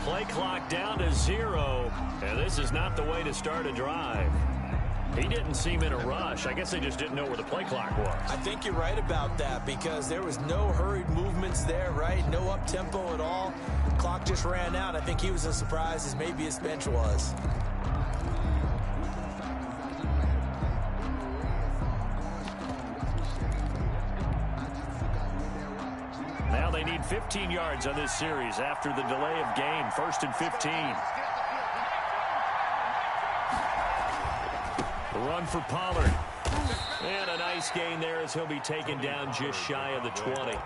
play clock down to 0. And this is not the way to start a drive. He didn't seem in a rush. I guess they just didn't know where the play clock was. I think you're right about that because there was no hurried movements there, right? No up-tempo at all. Clock just ran out. I think he was as surprised as maybe his bench was. Now they need 15 yards on this series after the delay of game. 1st and 15. The run for Pollard. And a nice gain there as he'll be taken down just shy of the 20.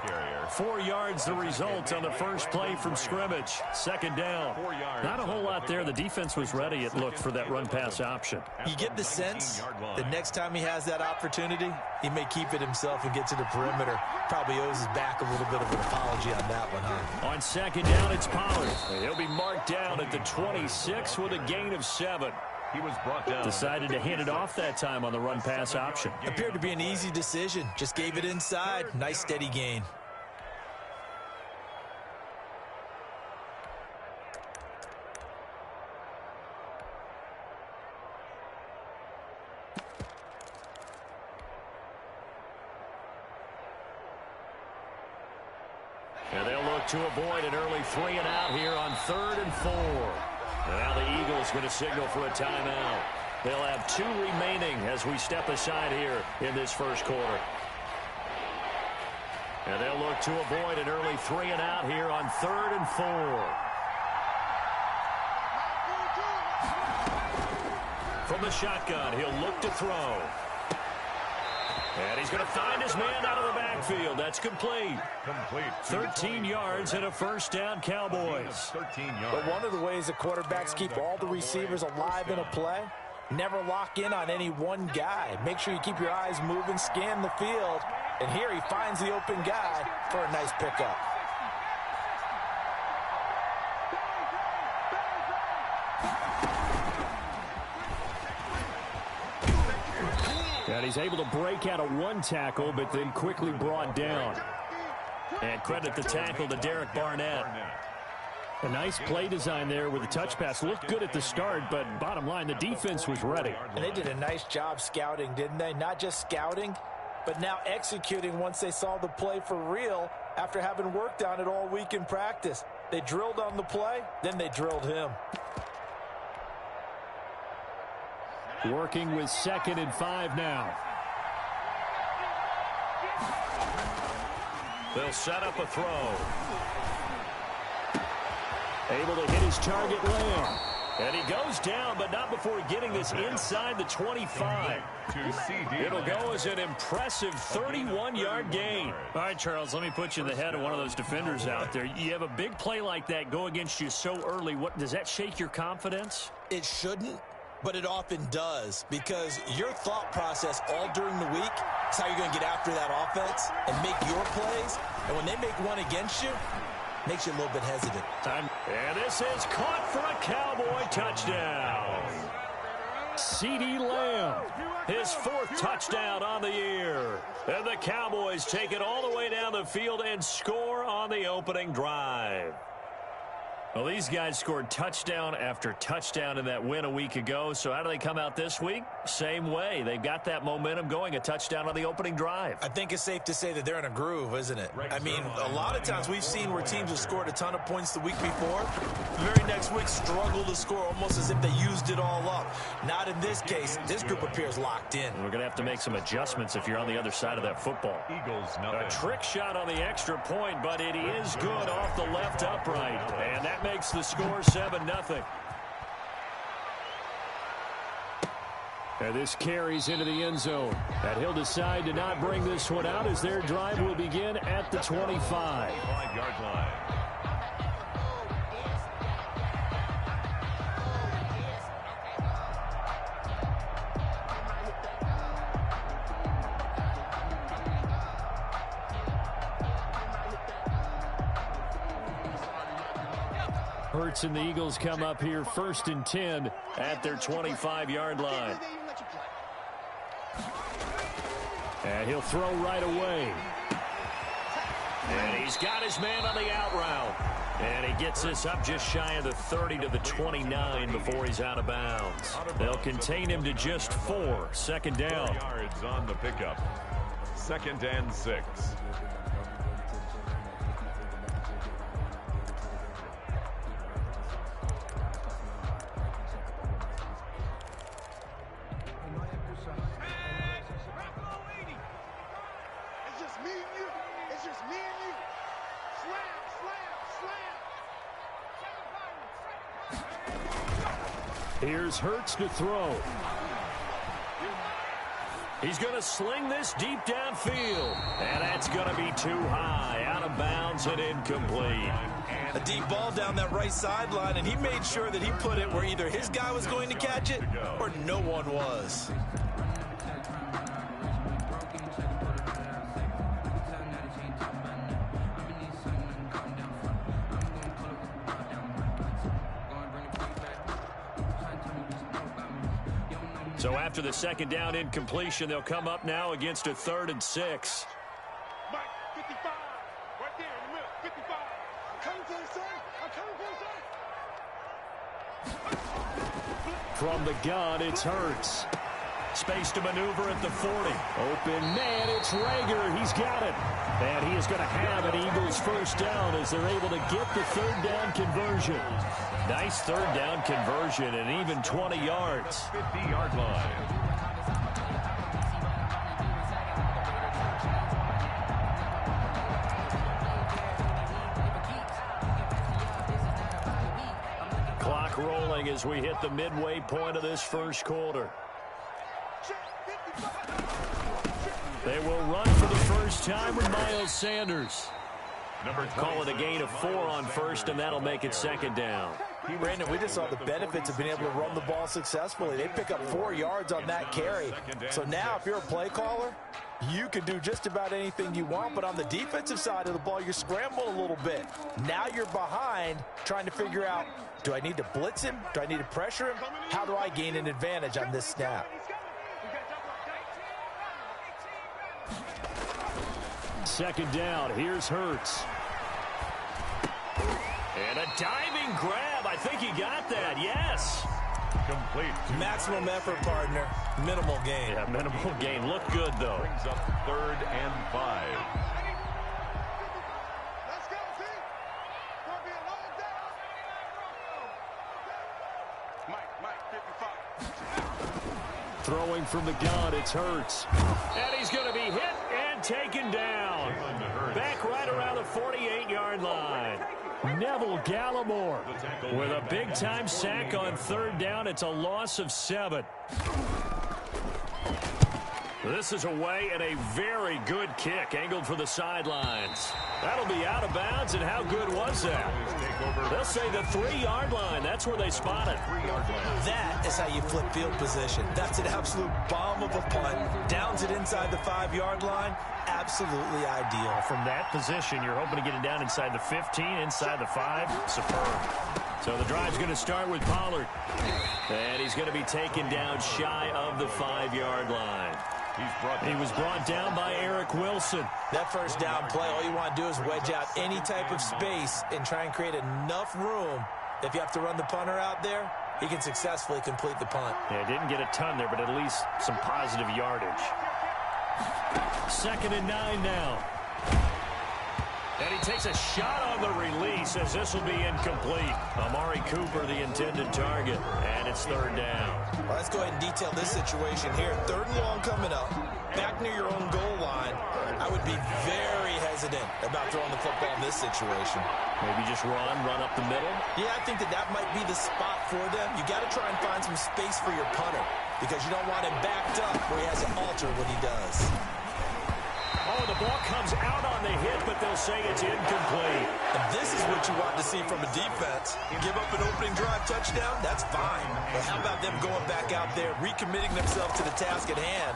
4 yards the result on the first play from scrimmage. 2nd down. Not a whole lot there. The defense was ready, it looked, for that run-pass option. You get the sense the next time he has that opportunity, he may keep it himself and get to the perimeter. Probably owes his back a little bit of an apology on that one, huh? On 2nd down, it's Pollard. He'll be marked down at the 26 with a gain of 7. He was brought down. Decided to hand it off that time on the run-pass option. Appeared to be an easy decision. Just gave it inside. Nice steady gain. And they'll look to avoid an early 3 and out here on 3rd and 4. Now the Eagles going to signal for a timeout. They'll have 2 remaining as we step aside here in this first quarter. And they'll look to avoid an early 3 and out here on 3rd and 4. From the shotgun, he'll look to throw. And he's going to find his man out of the backfield. That's complete. 13 yards and a first down, Cowboys. 13 yards. But one of the ways the quarterbacks keep all the receivers alive in a play, never lock in on any one guy. Make sure you keep your eyes moving, scan the field. And here he finds the open guy for a nice pickup. And he's able to break out of 1 tackle, but then quickly brought down. And credit the tackle to Derek Barnett. A nice play design there with the touch pass. Looked good at the start, but bottom line, the defense was ready. And they did a nice job scouting, didn't they? Not just scouting, but now executing once they saw the play for real after having worked on it all week in practice. They drilled on the play, then they drilled him. Working with 2nd and 5 now. They'll set up a throw. Able to hit his target Lamb. And he goes down, but not before getting this inside the 25. It'll go as an impressive 31-yard gain. All right, Charles, let me put you in the head of one of those defenders out there. You have a big play like that go against you so early. What does that shake your confidence? It shouldn't, but it often does, because your thought process all during the week is how you're going to get after that offense and make your plays. And when they make one against you, makes you a little bit hesitant. And this is caught for a Cowboy touchdown. CeeDee Lamb, his 4th touchdown on the year. And the Cowboys take it all the way down the field and score on the opening drive. Well, these guys scored touchdown after touchdown in that win a week ago. So how do they come out this week? Same way. They've got that momentum going, a touchdown on the opening drive. I think it's safe to say that they're in a groove, isn't it? I mean, a lot of times we've seen where teams have scored a ton of points the week before. The very next week struggle to score almost as if they used it all up. Not in this case. This group appears locked in. We're going to have to make some adjustments if you're on the other side of that football. Eagles, a trick shot on the extra point, but it is good off the left upright. And that makes the score 7-0. And this carries into the end zone. And he'll decide to not bring this one out as their drive will begin at the 25. 5-yard line. Hurts and the Eagles come up here 1st and 10 at their 25-yard line. And he'll throw right away. And he's got his man on the out route. And he gets this up just shy of the 30 to the 29 before he's out of bounds. They'll contain him to just 4. Second down. 4 yards on the pickup. 2nd and 6. Here's Hurts to throw. He's going to sling this deep downfield. And that's going to be too high. Out of bounds and incomplete. A deep ball down that right sideline, and he made sure that he put it where either his guy was going to catch it or no one was. So after the second down incompletion, they'll come up now against a 3rd and 6. Mike, 55, right there in the middle, 55. I'm coming for you, son. I'm coming for you, son. From the gun, it's Hurts. Space to maneuver at the 40. Open man, it's Rager. He's got it. And he is going to have an Eagles first down as they're able to get the 3rd down conversion. Nice 3rd down conversion and even 20 yards. 50-yard line. Clock rolling as we hit the midway point of this first quarter. They will run for the first time with Miles Sanders. Call it a gain of 4 on first, and that'll make it 2nd down. Brandon, we just saw the benefits of being able to run the ball successfully. They pick up 4 yards on that carry. So now if you're a play caller, you can do just about anything you want. But on the defensive side of the ball, you scramble a little bit. Now you're behind trying to figure out, do I need to blitz him? Do I need to pressure him? How do I gain an advantage on this snap? Second down, here's Hurts. And a diving grab. I think he got that, yes. Complete. Maximum effort, partner. Minimal gain. Yeah, minimal gain. Looked good, though. Brings up 3rd and 5. Let's go, team. It's going to be a long day. Mike, 55. Throwing from the gun, it's Hurts. And he's going to be hit and taken down. Back right around the 48-yard line. Neville Gallimore with a big-time sack on 3rd down. It's a loss of 7. This is away and a very good kick angled for the sidelines. That'll be out of bounds, and how good was that? They'll say the 3-yard line. That's where they spot it. That is how you flip field position. That's an absolute bomb of a punt. Downs it inside the 5-yard line. Absolutely ideal. From that position, you're hoping to get it down inside the 15, inside the 5. Superb. So the drive's going to start with Pollard. And he's going to be taken down shy of the 5-yard line. He was brought down by Eric Wilson. That first down play, all you want to do is wedge out any type of space and try and create enough room. If you have to run the punter out there, he can successfully complete the punt. Yeah, didn't get a ton there, but at least some positive yardage. 2nd and 9 now. And he takes a shot on the release as this will be incomplete. Amari Cooper, the intended target, and it's 3rd down. Well, let's go ahead and detail this situation here. 3rd and long coming up, back near your own goal line. I would be very hesitant about throwing the football in this situation. Maybe just run up the middle? Yeah, I think that might be the spot for them. You got to try and find some space for your punter because you don't want him backed up where he has to alter what he does. Oh, the ball comes out on the hit, but they'll say it's incomplete. And this is what you want to see from a defense. Give up an opening drive touchdown, that's fine. But how about them going back out there, recommitting themselves to the task at hand,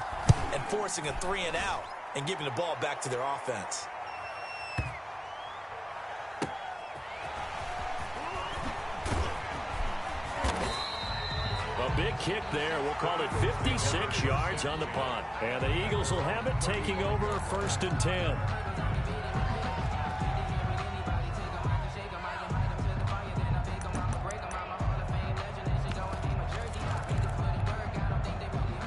and forcing a 3 and out, and giving the ball back to their offense? A big kick there. We'll call it 56 yards on the punt. And the Eagles will have it, taking over 1st and 10.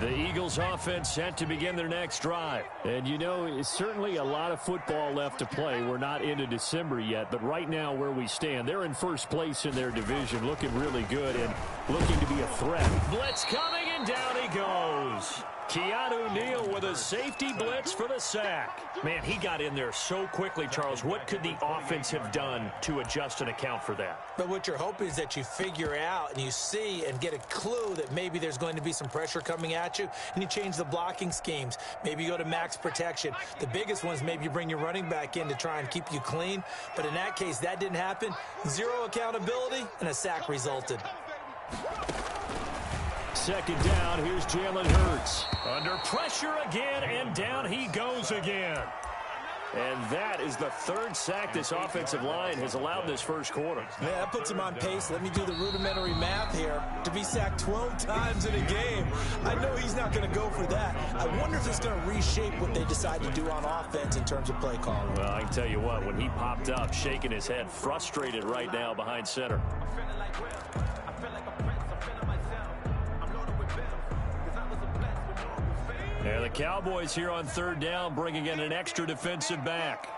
The Eagles offense set to begin their next drive. And you know, it's certainly a lot of football left to play. We're not into December yet, but right now where we stand, they're in first place in their division, looking really good and looking to be a threat. Blitz coming, and down he goes. Keanu Neal with a safety blitz for the sack. Man, he got in there so quickly, Charles. What could the offense have done to adjust and account for that? But what you're hoping is that you figure out and you see and get a clue that maybe there's going to be some pressure coming at you, and you change the blocking schemes. Maybe you go to max protection. The biggest one is maybe you bring your running back in to try and keep you clean. But in that case, that didn't happen. Zero accountability, and a sack resulted. Second down, here's Jalen Hurts. Under pressure again, and down he goes again. And that is the third sack this offensive line has allowed this first quarter. Yeah, that puts him on pace. Let me do the rudimentary math here. To be sacked 12 times in a game, I know he's not going to go for that. I wonder if it's going to reshape what they decide to do on offense in terms of play calling. Well, I can tell you what, when he popped up, shaking his head, frustrated right now behind center. And the Cowboys here on third down, bringing in an extra defensive back.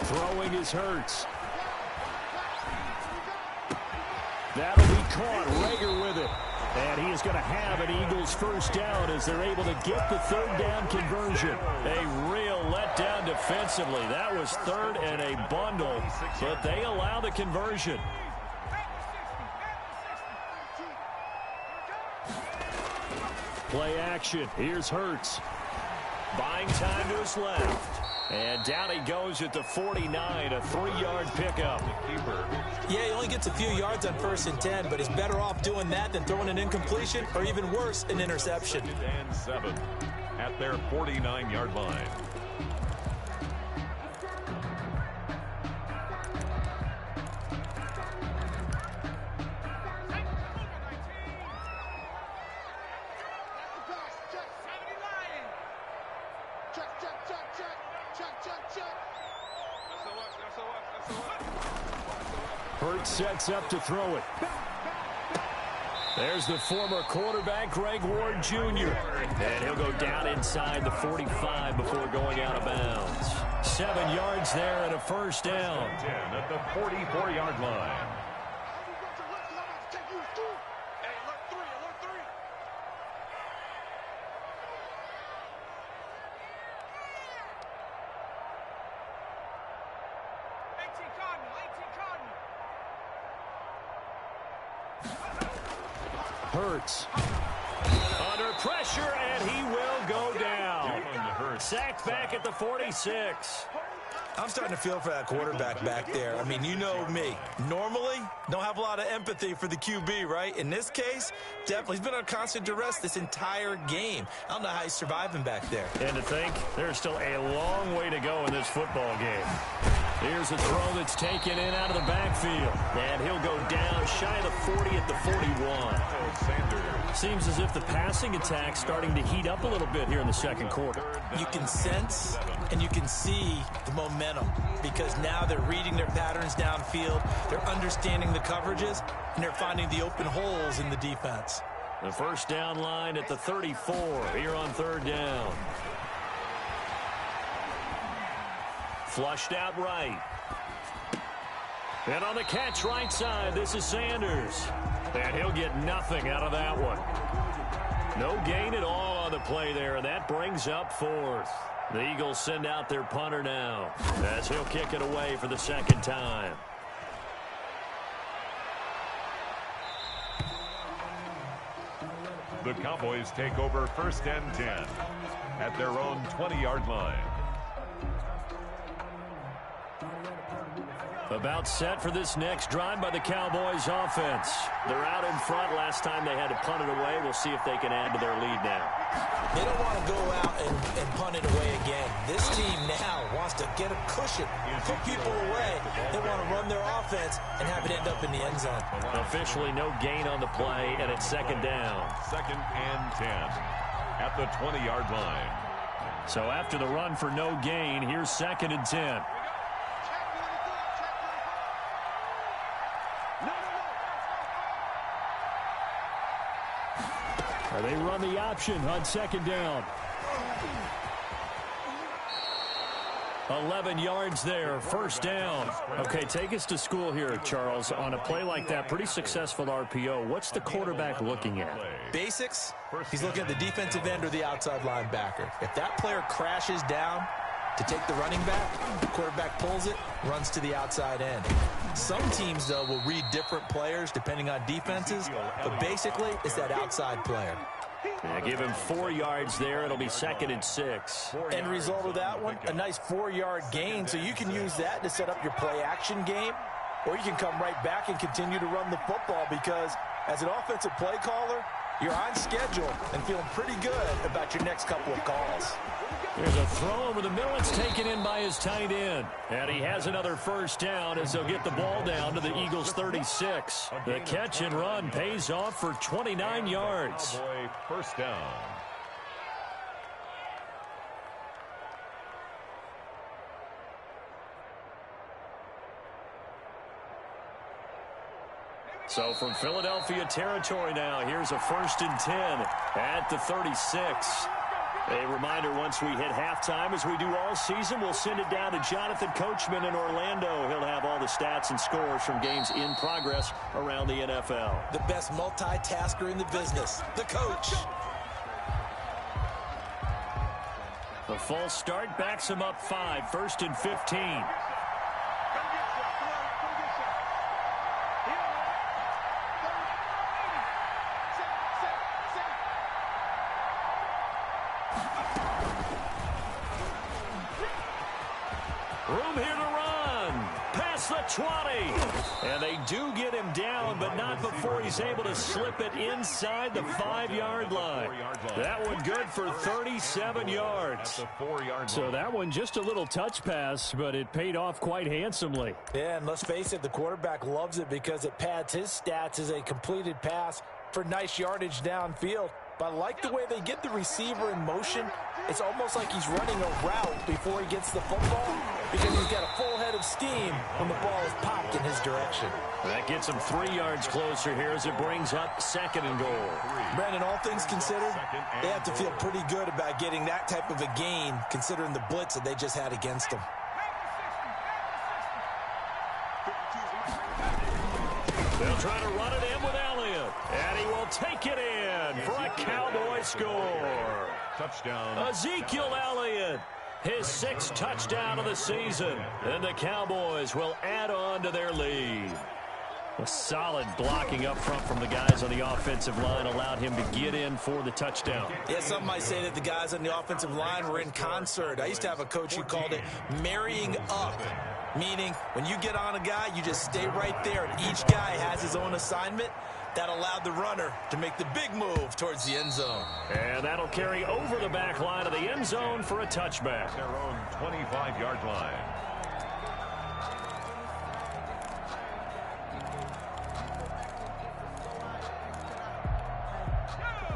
Throwing is Hurts. That'll be caught. Rager with it. And he is going to have an Eagles first down as they're able to get the third down conversion. A real letdown defensively. That was third and a bundle, but they allow the conversion. Play action. Here's Hurts. Buying time to his left. And down he goes at the 49, a 3-yard pickup. Yeah, he only gets a few yards on 1st and 10, but he's better off doing that than throwing an incompletion or even worse, an interception. And 7 at their 49-yard line. Hurts sets up to throw it. There's the former quarterback, Greg Ward Jr. And he'll go down inside the 45 before going out of bounds. 7 yards there and a first down. 10 at the 44-yard line. Hurts. Under pressure, and he will go down. Sacked back at the 46. I'm starting to feel for that quarterback back there. I mean, you know me. Normally, don't have a lot of empathy for the QB, right? In this case, definitely. He's been on constant duress this entire game. I don't know how he's surviving back there. And to think, there's still a long way to go in this football game. Here's a throw that's taken in out of the backfield. And he'll go down shy of the 40 at the 41. Seems as if the passing attack's starting to heat up a little bit here in the second quarter. You can sense and you can see the momentum because now they're reading their patterns downfield, they're understanding the coverages, and they're finding the open holes in the defense. The first down line at the 34 here on third down. Flushed out right. And on the catch right side, this is Sanders. And he'll get nothing out of that one. No gain at all on the play there, and that brings up fourth. The Eagles send out their punter now as he'll kick it away for the second time. The Cowboys take over 1st and 10 at their own 20-yard line. About set for this next drive by the Cowboys offense. They're out in front. Last time they had to punt it away. We'll see if they can add to their lead now. They don't want to go out and punt it away again. This team now wants to get a cushion, put people away. They want to run their offense and have it end up in the end zone. Officially no gain on the play, and it's second down. 2nd and 10 at the 20-yard line. So after the run for no gain, here's 2nd and 10. They run the option on second down. 11 yards there, first down. Okay, take us to school here, Charles. On a play like that, pretty successful RPO. What's the quarterback looking at? Basics, he's looking at the defensive end or the outside linebacker. If that player crashes down to take the running back, the quarterback pulls it, runs to the outside end. Some teams, though, will read different players depending on defenses, but basically it's that outside player. Yeah, give him 4 yards there. It'll be 2nd and 6. End result of that one, a nice 4-yard gain, so you can use that to set up your play-action game, or you can come right back and continue to run the football because as an offensive play caller, you're on schedule and feeling pretty good about your next couple of calls. There's a throw over the middle. It's taken in by his tight end. And he has another first down as they'll get the ball down to the Eagles' 36. The catch and run pays off for 29 yards. Cowboy first down. So from Philadelphia territory now, here's a 1st and 10 at the 36. A reminder, once we hit halftime, as we do all season, we'll send it down to Jonathan Coachman in Orlando. He'll have all the stats and scores from games in progress around the NFL. The best multitasker in the business, the coach. The false start backs him up 5, 1st and 15. Room here to run. Past the 20. And they do get him down, but not before he's able to slip it inside the 5-yard line. That one good for 37 yards. So that one just a little touch pass, but it paid off quite handsomely. Yeah, and let's face it, the quarterback loves it because it pads his stats as a completed pass for nice yardage downfield. But I like the way they get the receiver in motion. It's almost like he's running a route before he gets the football because he's got a full head of steam when the ball is popped in his direction. That gets him 3 yards closer here as it brings up 2nd and goal. Brandon, all things considered, they have to feel pretty good about getting that type of a gain considering the blitz that they just had against them. They'll try to run it in with Elliott. And he will take it in for a Cowboy score. Touchdown. Ezekiel Elliott, his 6th touchdown of the season. And the Cowboys will add on to their lead. A solid blocking up front from the guys on the offensive line allowed him to get in for the touchdown. Yeah, some might say that the guys on the offensive line were in concert. I used to have a coach who called it marrying up, meaning when you get on a guy, you just stay right there, and each guy has his own assignment. That allowed the runner to make the big move towards the end zone. And that'll carry over the back line of the end zone for a touchback. Their own 25-yard line.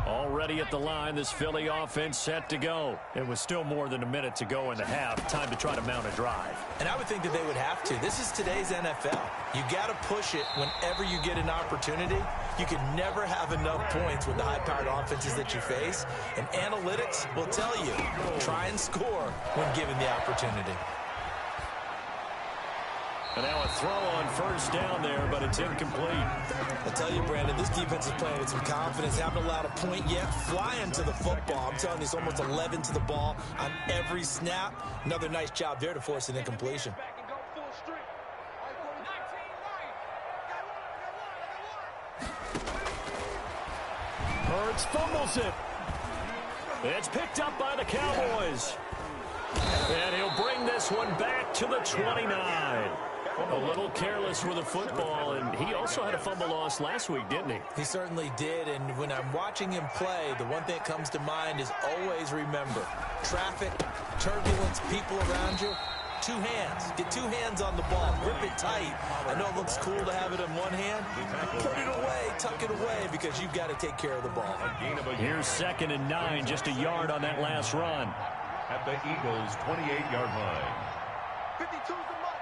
Already at the line, this Philly offense set to go. It was still more than a minute to go in the half. Time to try to mount a drive. And I would think that they would have to. This is today's NFL. You got to push it whenever you get an opportunity. You can never have enough points with the high-powered offenses that you face. And analytics will tell you, try and score when given the opportunity. And now a throw on first down there, but it's incomplete. I tell you, Brandon, this defense is playing with some confidence. Haven't allowed a point yet. Flying to the football. I'm telling you, it's almost 11 to the ball on every snap. Another nice job there to force an incompletion. Hurts fumbles it. It's picked up by the Cowboys. And he'll bring this one back to the 29. A little careless with the football, and he also had a fumble loss last week, didn't he? He certainly did, and when I'm watching him play, the one thing that comes to mind is always remember, traffic, turbulence, people around you, 2 hands. Get 2 hands on the ball. Grip it tight. I know it looks cool to have it in one hand. Put it away, tuck it away, because you've got to take care of the ball. Here's 2nd and 9, just a yard on that last run. At the Eagles' 28-yard line. 52's the mark.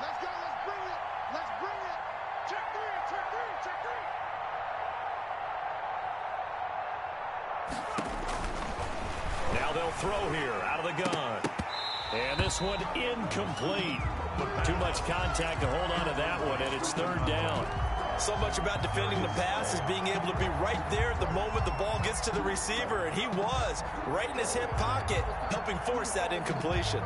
Let's go. Let's bring it. Let's bring it. Check 3. Check 3. Check 3. Now they'll throw here out of the gun. And this one incomplete. Too much contact to hold on to that one, and it's third down. So much about defending the pass is being able to be right there at the moment the ball gets to the receiver, and he was right in his hip pocket, helping force that incompletion.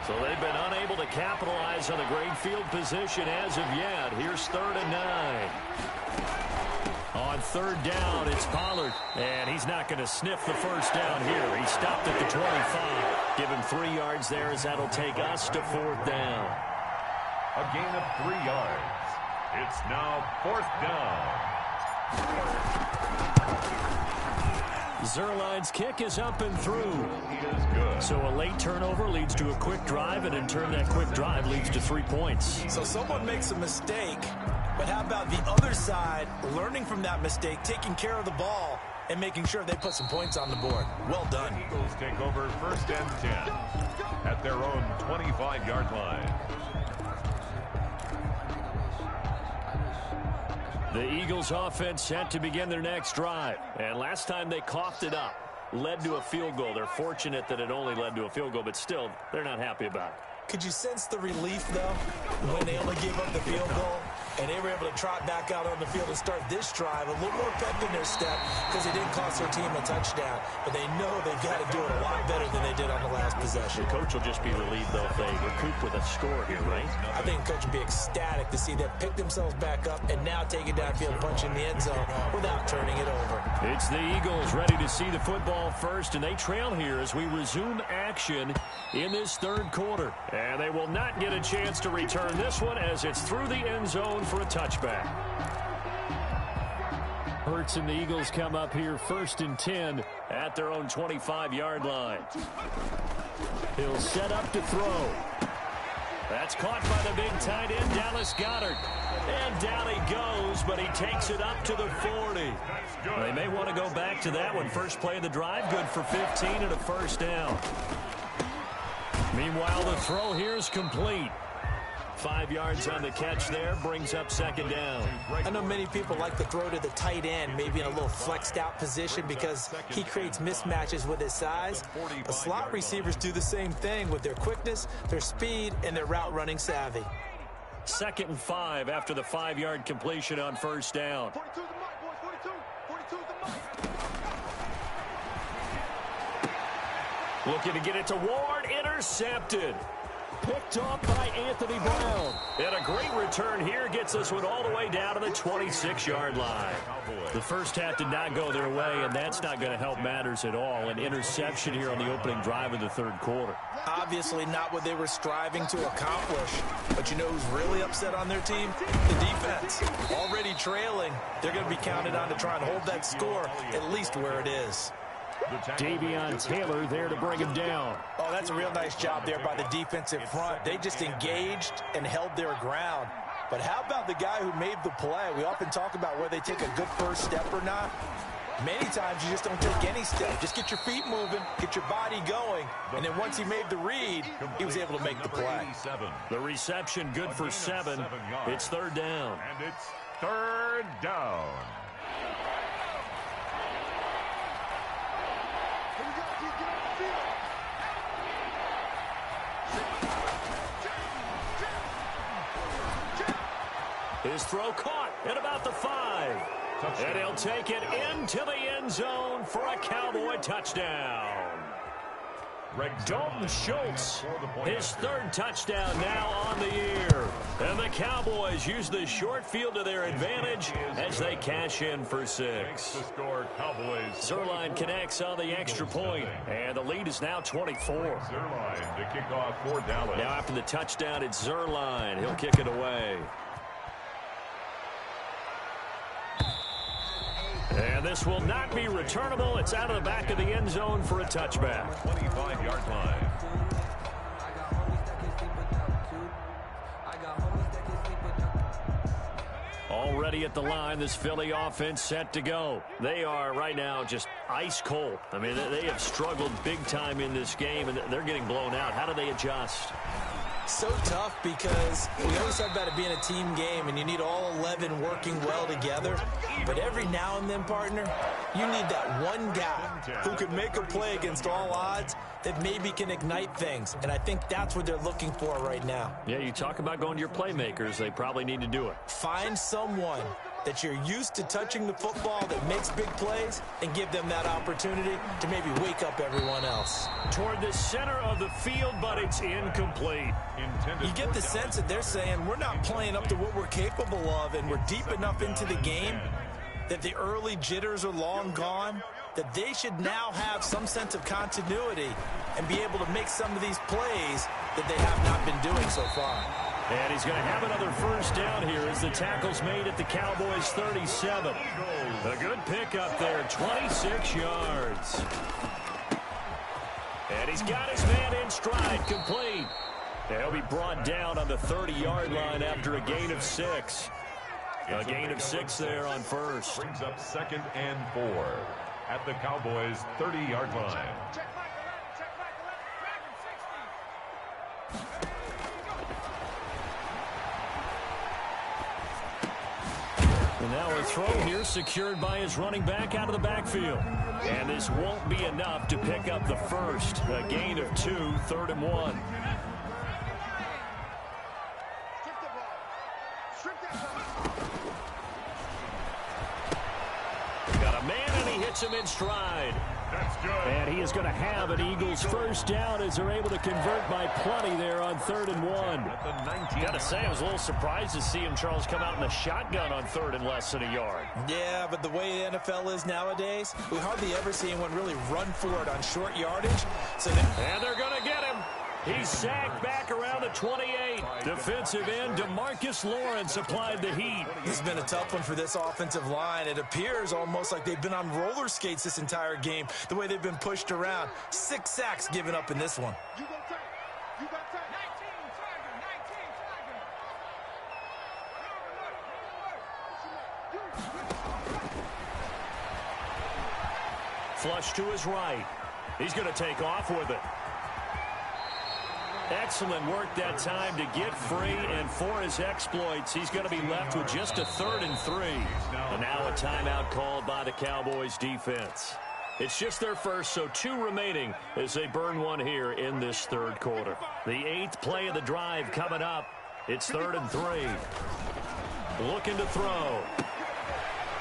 So they've been unable to capitalize on the great field position as of yet. Here's 3rd and 9. On third down, it's Pollard, and he's not going to sniff the first down here. He stopped at the 25. Give him 3 yards there, as that'll take us to 4th down. A gain of 3 yards. It's now 4th down. Zuerlein's kick is up and through. He is good. So a late turnover leads to a quick drive, and in turn that quick drive leads to 3 points. So someone makes a mistake, but how about the other side learning from that mistake, taking care of the ball, and making sure they put some points on the board? Well done. The Eagles take over 1st and 10 at their own 25-yard line. The Eagles offense set to begin their next drive. And last time they coughed it up, led to a field goal. They're fortunate that it only led to a field goal, but still, they're not happy about it. Could you sense the relief, though, when they only gave up the field goal and they were able to trot back out on the field and start this drive a little more pep in their step because it didn't cost their team a touchdown, but they know they've got to do it a lot better than they did on the last possession. The coach will just be relieved, though, if they recoup with a score here, right? I think the coach will be ecstatic to see them pick themselves back up and now take it downfield, punch in the end zone without turning it over. It's the Eagles ready to see the football first, and they trail here as we resume action in this 3rd quarter. And they will not get a chance to return this one as it's through the end zone for a touchback. Hurts and the Eagles come up here 1st and 10 at their own 25-yard line. He'll set up to throw. That's caught by the big tight end, Dallas Goedert. And down he goes, but he takes it up to the 40. They may want to go back to that one. First play of the drive, good for 15 and a 1st down. Meanwhile, the throw here is complete. 5 yards on the catch there, brings up 2nd down. I know many people like to throw to the tight end, maybe in a little flexed out position because he creates mismatches with his size. The slot receivers do the same thing with their quickness, their speed, and their route running savvy. 2nd and 5 after the 5-yard completion on 1st down. 42 the mic, boys. 42 the mic. Looking to get it to Ward, intercepted. Picked off by Anthony Brown. And a great return here gets this one all the way down to the 26-yard line. The first half did not go their way, and that's not going to help matters at all. An interception here on the opening drive of the 3rd quarter. Obviously not what they were striving to accomplish. But you know who's really upset on their team? The defense. Already trailing. They're going to be counted on to try and hold that score at least where it is. Davion Taylor there to bring him down. Oh, that's a real nice job there by the defensive front. They just engaged and held their ground. But how about the guy who made the play? We often talk about whether they take a good first step or not. Many times you just don't take any step. Just get your feet moving, get your body going, and then once he made the read, he was able to make the play. The reception good for 7. It's 3rd down. And it's 3rd down. His throw caught at about the 5. And he'll take it into the end zone for a Cowboy touchdown. Dalton Schultz, his 3rd touchdown now on the year. And the Cowboys use the short field to their advantage as they cash in for 6. Zuerlein connects on the extra point, and the lead is now 24. Zuerlein to kick off for Dallas. Now after the touchdown, it's Zuerlein. He'll kick it away. And this will not be returnable. It's out of the back of the end zone for a touchback. 25-yard line. Already at the line, this Philly offense set to go. They are right now just ice cold. I mean, they have struggled big time in this game, and they're getting blown out. How do they adjust? So tough because we always talk about it being a team game and you need all 11 working well together. But every now and then, partner, you need that one guy who can make a play against all odds that maybe can ignite things. And I think that's what they're looking for right now. Yeah, you talk about going to your playmakers. They probably need to do it. Find someone that you're used to touching the football that makes big plays and give them that opportunity to maybe wake up everyone else. Toward the center of the field, but it's incomplete. You get the sense that they're saying we're not playing up to what we're capable of, and we're deep enough into the game that the early jitters are long gone, that they should now have some sense of continuity and be able to make some of these plays that they have not been doing so far. And he's going to have another first down here as the tackle's made at the Cowboys' 37. A good pickup there, 26 yards. And he's got his man in stride, complete. And he'll be brought down on the 30-yard line after a gain of 6. A gain of 6 there on first. Brings up 2nd and 4 at the Cowboys' 30-yard line. And now a throw here secured by his running back out of the backfield. And this won't be enough to pick up the first. A gain of 2, 3rd and 1. Got a man and he hits him in stride. That's good. And he is going to have an Eagles first down as they're able to convert by plenty there on 3rd and 1. Got to say, I was a little surprised to see him, Charles, come out in the shotgun on 3rd and less than a yard. Yeah, but the way the NFL is nowadays, we hardly ever see anyone really run for it on short yardage. And they're going to get him. He's sacked back around the 28. Defensive end DeMarcus Lawrence applied the heat. It's been a tough one for this offensive line. It appears almost like they've been on roller skates this entire game, the way they've been pushed around. 6 sacks given up in this one. Flush to his right. He's going to take off with it. Excellent work that time to get free, and for his exploits, he's going to be left with just a 3rd and 3. And now a timeout called by the Cowboys defense. It's just their first, so 2 remaining as they burn one here in this 3rd quarter. The 8th play of the drive coming up. It's 3rd and 3. Looking to throw.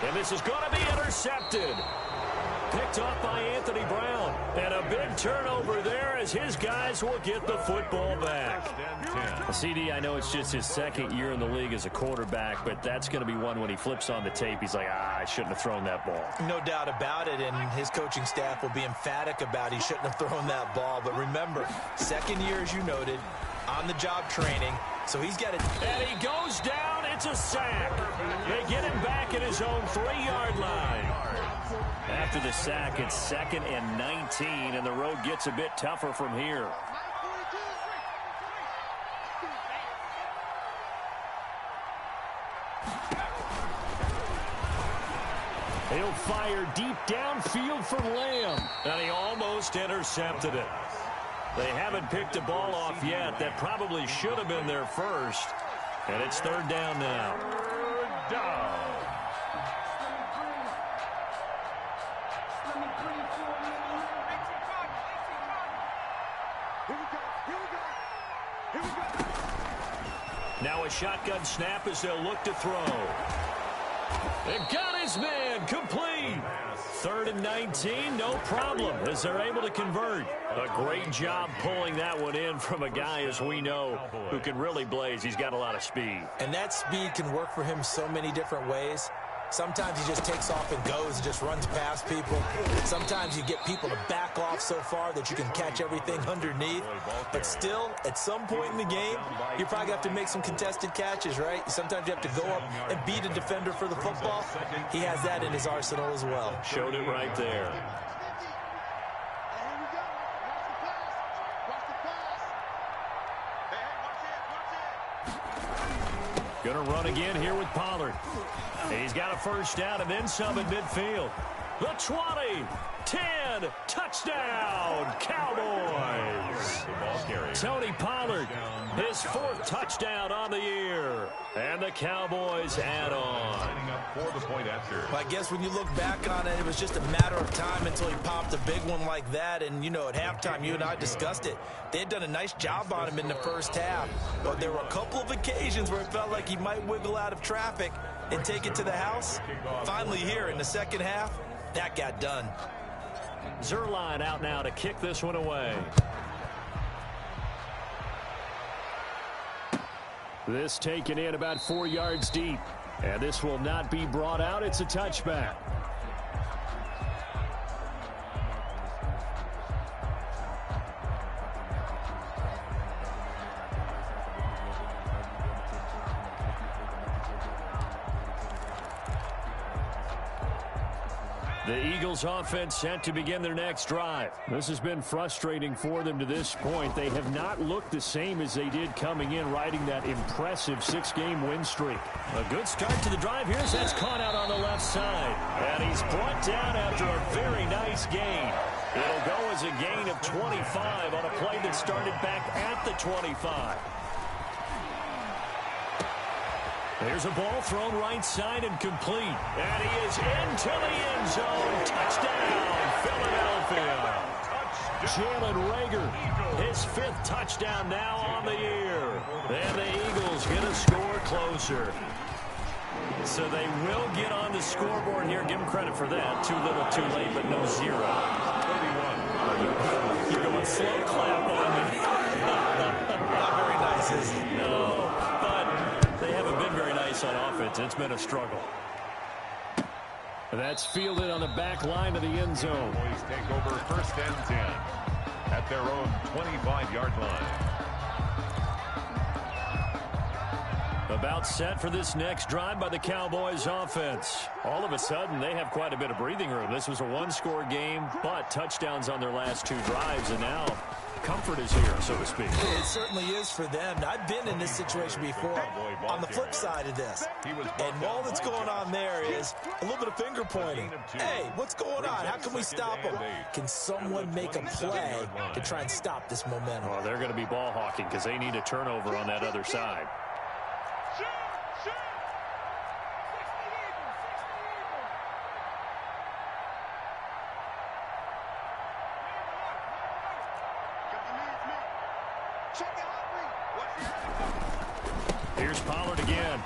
And this is going to be intercepted. Picked off by Anthony Brown. And a big turnover there as his guys will get the football back. CD, I know it's just his 2nd year in the league as a quarterback, but that's going to be one when he flips on the tape. He's like, I shouldn't have thrown that ball. No doubt about it, and his coaching staff will be emphatic about he shouldn't have thrown that ball. But remember, 2nd year, as you noted, on-the-job training, so he's got it. And he goes down. It's a sack. They get him back at his own 3-yard line. After the sack, it's 2nd and 19, and the road gets a bit tougher from here. He'll fire deep downfield for Lamb, and he almost intercepted it. They haven't picked a ball off yet. That probably should have been their first, and it's 3rd down now. 3rd down. Now a shotgun snap as they'll look to throw. They've got his man complete. 3rd and 19, no problem as they're able to convert. A great job pulling that one in from a guy, as we know, who can really blaze. He's got a lot of speed. And that speed can work for him so many different ways. Sometimes he just takes off and goes and just runs past people. Sometimes you get people to back off so far that you can catch everything underneath. But still, at some point in the game, you probably have to make some contested catches, right? Sometimes you have to go up and beat a defender for the football. He has that in his arsenal as well. Showed it right there. Going to run again here with Pollard. He's got a first down and then some at midfield. The 20, 10, touchdown, Cowboys. Tony Pollard his 4th touchdown on the year. And the Cowboys add on. Lining up for the point after. Well, I guess when you look back on it, it was just a matter of time until he popped a big one like that. And, you know, at halftime, you and I discussed it. They had done a nice job on him in the first half. But there were a couple of occasions where it felt like he might wiggle out of traffic and take it to the house. Finally here in the second half, that got done. Zerline out now to kick this one away. This taken in about 4 yards deep. And this will not be brought out. It's a touchback. The Eagles offense set to begin their next drive. This has been frustrating for them to this point. They have not looked the same as they did coming in, riding that impressive 6-game win streak. A good start to the drive. Here's that's caught out on the left side. And he's brought down after a very nice gain. It'll go as a gain of 25 on a play that started back at the 25. There's a ball thrown right side and complete. And he is into the end zone. Touchdown, Philadelphia. Jalen Reagor, his 5th touchdown now on the year. And the Eagles get a score closer. So they will get on the scoreboard here. Give them credit for that. Too little, too late, but no 0. 31. You're going slow clap on me. Not very nice, is it? No. They haven't been very nice on offense. It's been a struggle. That's fielded on the back line of the end zone. Boys take over 1st and 10 at their own 25-yard line. About set for this next drive by the Cowboys offense. All of a sudden, they have quite a bit of breathing room. This was a 1-score game, but touchdowns on their last 2 drives, and now comfort is here, so to speak. It certainly is for them. Now, I've been in this situation before on the flip side of this. And all that's going on there is a little bit of finger pointing. Hey, what's going on? How can we stop them? Can someone make a play to try and stop this momentum? Well, they're going to be ball hawking because they need a turnover on that other side. Here's Pollard again.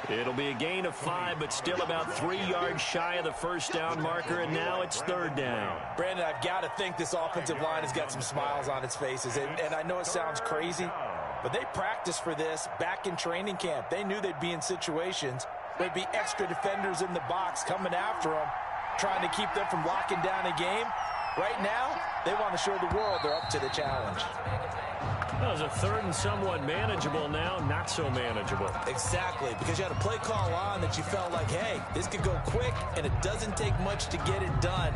It'll be a gain of 5, but still about 3 yards shy of the first down marker, and now it's 3rd down. Brandon, I've got to think this offensive line has got some smiles on its faces, and I know it sounds crazy, but they practiced for this back in training camp. They knew they'd be in situations where there'd be extra defenders in the box coming after them, trying to keep them from locking down a game. Right now, they want to show the world they're up to the challenge. That was a 3rd and somewhat manageable, now not so manageable. Exactly, because you had a play call on that you felt like, hey, this could go quick, and it doesn't take much to get it done.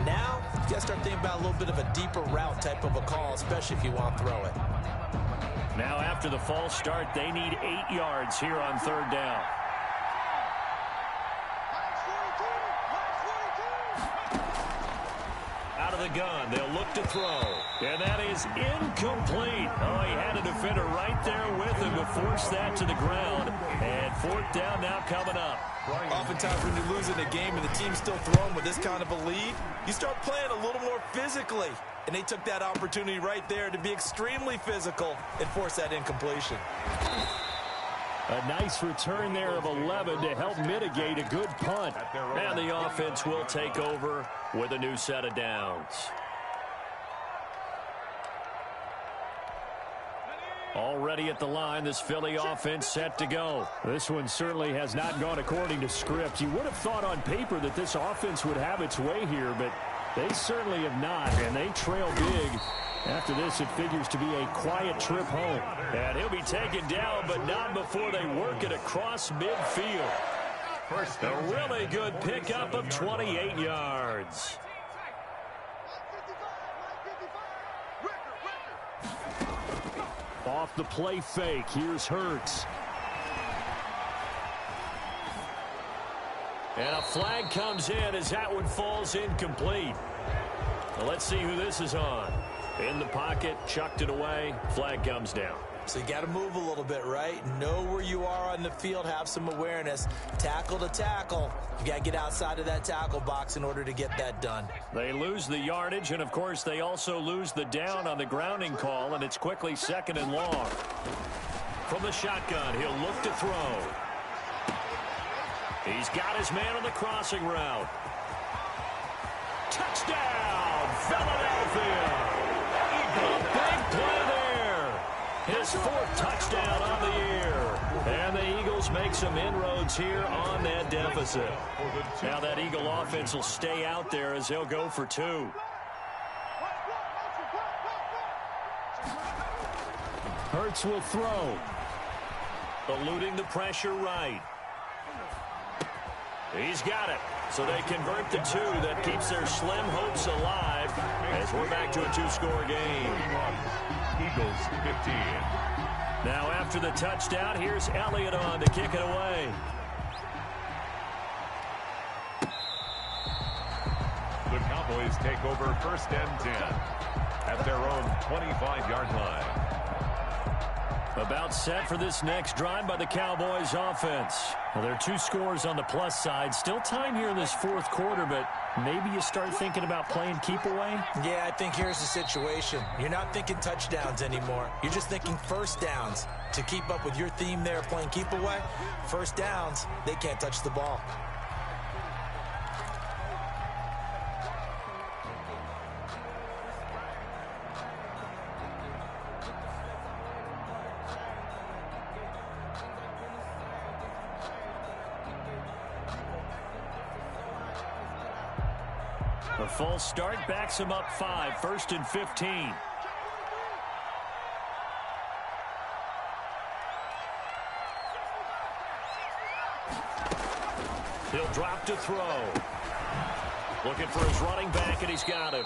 Now, you got to start thinking about a little bit of a deeper route type of a call, especially if you want to throw it. Now, after the false start, they need 8 yards here on 3rd down. Out of the gun, they'll look to throw. And that is incomplete. Oh, he had a defender right there with him to force that to the ground. And 4th down now coming up. Oftentimes when you're losing a game and the team's still throwing with this kind of a lead, you start playing a little more physically. And they took that opportunity right there to be extremely physical and force that incompletion. A nice return there of 11 to help mitigate a good punt. And the offense will take over with a new set of downs. Already at the line, this Philly offense set to go. This one certainly has not gone according to script. You would have thought on paper that this offense would have its way here, but they certainly have not, and they trail big. After this, it figures to be a quiet trip home. And he'll be taken down, but not before they work it across midfield. A really good pickup of 28 yards. Off the play fake, here's Hurts. And a flag comes in as that one falls incomplete. Well, let's see who this is on. In the pocket, chucked it away, flag comes down. So you got to move a little bit, right? Know where you are on the field, have some awareness. Tackle to tackle. You got to get outside of that tackle box in order to get that done. They lose the yardage, and of course they also lose the down on the grounding call, and it's quickly 2nd and long. From the shotgun, he'll look to throw. He's got his man on the crossing route. Touchdown, Philadelphia! Big play there. His 4th touchdown on the year. And the Eagles make some inroads here on that deficit. Now that Eagle offense will stay out there as they'll go for 2. Hurts will throw. Eluding the pressure right. He's got it. So they convert the 2. That keeps their slim hopes alive as we're back to a 2-score game. Eagles 15. Now after the touchdown, here's Elliott on to kick it away. The Cowboys take over 1st and 10 at their own 25-yard line. About set for this next drive by the Cowboys offense. Well, there are 2 scores on the plus side. Still time here in this 4th quarter, but maybe you start thinking about playing keep away? Yeah, I think here's the situation. You're not thinking touchdowns anymore. You're just thinking 1st downs. To keep up with your theme there, playing keep away, 1st downs, they can't touch the ball. A false start backs him up 5, 1st and 15. He'll drop to throw. Looking for his running back, and he's got him.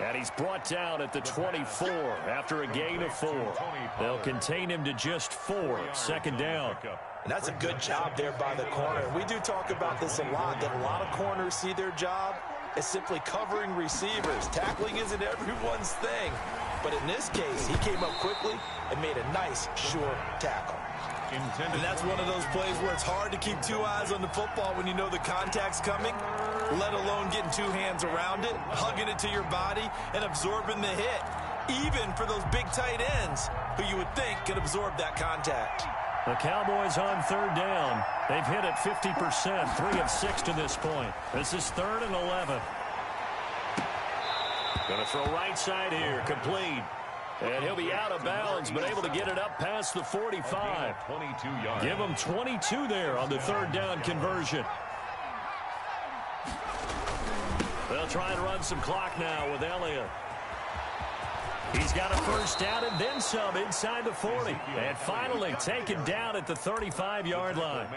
And he's brought down at the 24 after a gain of 4. They'll contain him to just 4, 2nd down. And that's a good job there by the corner. We do talk about this a lot, that a lot of corners see their job as simply covering receivers. Tackling isn't everyone's thing. But in this case, he came up quickly and made a nice, sure tackle. And that's one of those plays where it's hard to keep 2 eyes on the football when you know the contact's coming, let alone getting 2 hands around it, hugging it to your body, and absorbing the hit. Even for those big tight ends who you would think could absorb that contact. The Cowboys on 3rd down. They've hit it 50%, 3 of 6 to this point. This is 3rd and 11. Going to throw right side here, complete. And he'll be out of bounds, but able to get it up past the 45. 22 yards. Give him 22 there on the 3rd down conversion. They'll try and run some clock now with Elliott. He's got a 1st down and then some inside the 40. And finally taken down at the 35-yard line.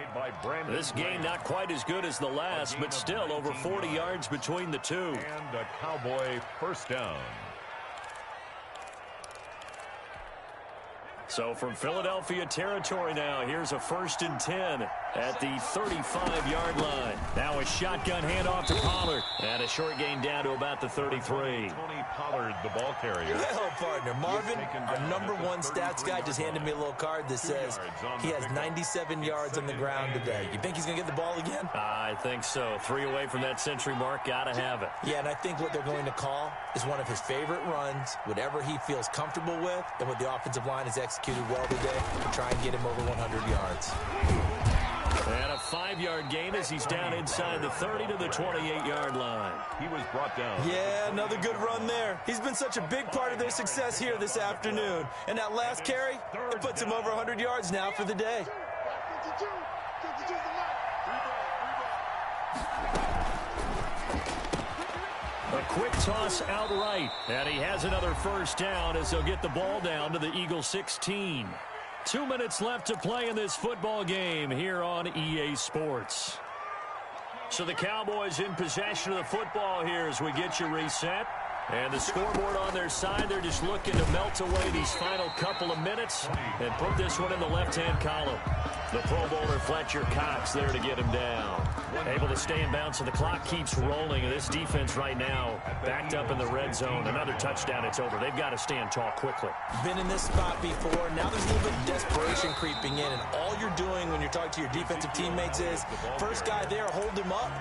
This game not quite as good as the last, but still over 40 yards between the 2. And a Cowboy 1st down. So from Philadelphia territory now, here's a 1st and 10 at the 35-yard line. Now a shotgun handoff to Pollard. And a short gain down to about the 33. Tony Pollard, the ball carrier. Well, partner, Marvin, our #1 stats guy just handed me a little card that says he has 97 yards on the ground today. You think he's going to get the ball again? I think so. 3 away from that century mark. Got to have it. Yeah, and I think what they're going to call is one of his favorite runs, whatever he feels comfortable with, and what the offensive line has executed well today to try and get him over 100 yards. And a 5-yard gain as he's down inside the 30 to the 28-yard line. He was brought down. Yeah, another good run there. He's been such a big part of their success here this afternoon. And that last carry, it puts him over 100 yards now for the day. A quick toss outright. And he has another 1st down as they'll get the ball down to the Eagles 16. 2 minutes left to play in this football game here on EA Sports. So the Cowboys in possession of the football here as we get you reset. And the scoreboard on their side, they're just looking to melt away these final couple of minutes and put this one in the left-hand column. The Pro Bowler Fletcher Cox there to get him down. Able to stay in bounds, so the clock keeps rolling. And this defense right now backed up in the red zone. Another touchdown, it's over. They've got to stand tall quickly. Been in this spot before. Now there's a little bit of desperation creeping in. And all you're doing when you're talking to your defensive teammates is, first guy there, hold him up.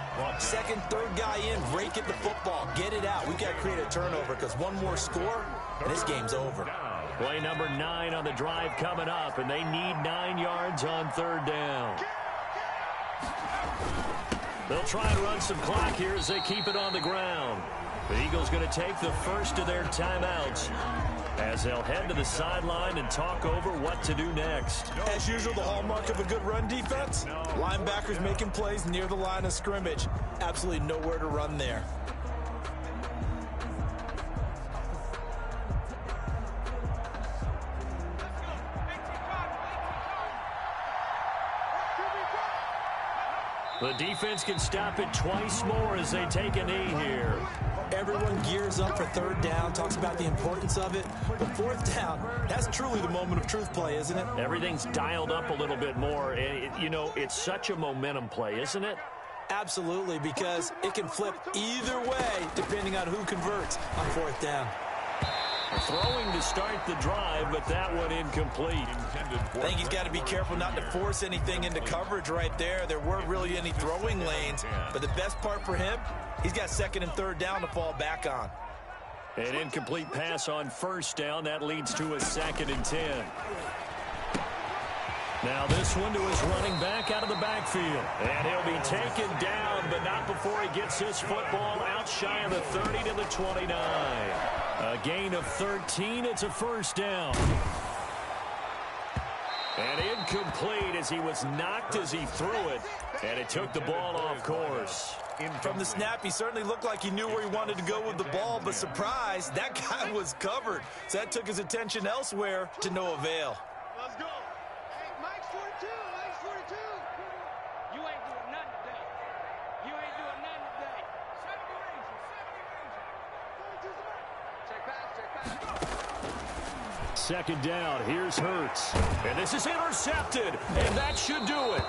Second, third guy in, break at the football. Get it out. We've got to create a turnover because one more score, and this game's over. Play number 9 on the drive coming up, and they need 9 yards on third down. They'll try and run some clock here as they keep it on the ground. The Eagles going to take the first of their timeouts as they'll head to the sideline and talk over what to do next. As usual, the hallmark of a good run defense, linebackers making plays near the line of scrimmage. Absolutely nowhere to run there. The defense can stop it twice more as they take a knee here. Everyone gears up for third down, talks about the importance of it. But fourth down, that's truly the moment of truth play, isn't it? Everything's dialed up a little bit more. You know, it's such a momentum play, isn't it? Absolutely, because it can flip either way depending on who converts on fourth down. Throwing to start the drive, but that one incomplete. I think he's got to be careful not to force anything into coverage right there. There weren't really any throwing lanes, but the best part for him, he's got second and third down to fall back on. An incomplete pass on first down. That leads to a 2nd and 10. Now this one to his running back out of the backfield. And he'll be taken down, but not before he gets his football out shy of the 30 to the 29. A gain of 13. It's a first down. And incomplete as he was knocked as he threw it. And it took the ball off course. From the snap, he certainly looked like he knew where he wanted to go with the ball, but surprise, that guy was covered. So that took his attention elsewhere to no avail. Let's go. Hey, Mike's 42. Mike's 42. You ain't doing nothing today. You ain't doing nothing today. 70 Ranger. 70 Ranger. Check pass. Second down. Here's Hurts. And this is intercepted. And that should do it.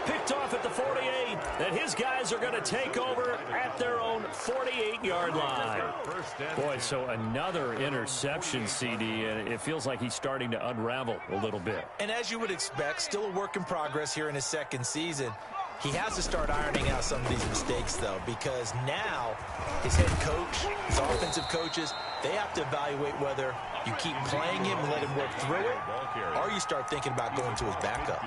Picked off at the 48. And his guys are going to take over at their own 48-yard line. Boy, so another interception, CD, and it feels like he's starting to unravel a little bit. And as you would expect, still a work in progress here in his second season. He has to start ironing out some of these mistakes, though, because now his head coach, his offensive coaches, they have to evaluate whether you keep playing him and let him work through it, or you start thinking about going to his backup.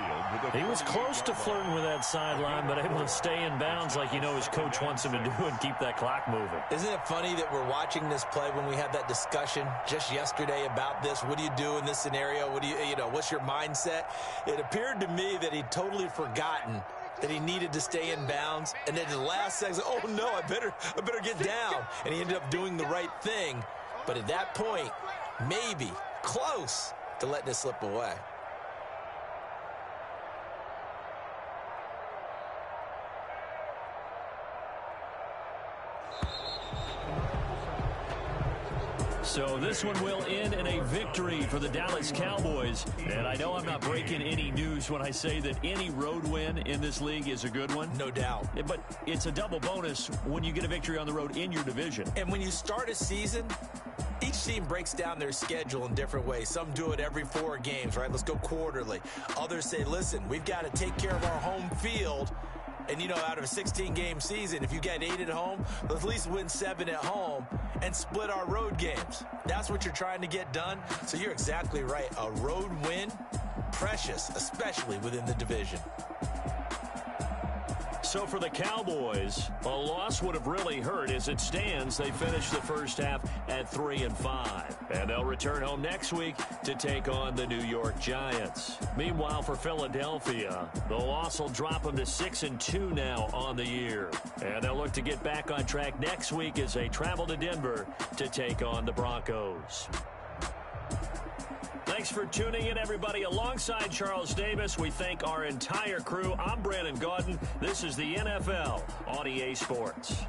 He was close to flirting with that sideline, but able to stay in bounds like you know his coach wants him to do and keep that clock moving. Isn't it funny that we're watching this play when we had that discussion just yesterday about this? What do you do in this scenario? What do you know, what's your mindset? It appeared to me that he'd totally forgotten that he needed to stay in bounds, and then the last second, oh no, I better get down. And he ended up doing the right thing. But at that point, maybe close to letting it slip away. So this one will end in a victory for the Dallas Cowboys. And I know I'm not breaking any news when I say that any road win in this league is a good one. No doubt. But it's a double bonus when you get a victory on the road in your division. And when you start a season, each team breaks down their schedule in different ways. Some do it every 4 games, right? Let's go quarterly. Others say, listen, we've got to take care of our home field. And, you know, out of a 16-game season, if you get 8 at home, let's at least win 7 at home and split our road games. That's what you're trying to get done. So you're exactly right. A road win, precious, especially within the division. So for the Cowboys, a loss would have really hurt. As it stands, they finished the first half at 3-5. And they'll return home next week to take on the New York Giants. Meanwhile, for Philadelphia, the loss will drop them to 6-2 now on the year. And they'll look to get back on track next week as they travel to Denver to take on the Broncos. Thanks for tuning in, everybody. Alongside Charles Davis, we thank our entire crew. I'm Brandon Gaudin. This is the NFL on EA Sports.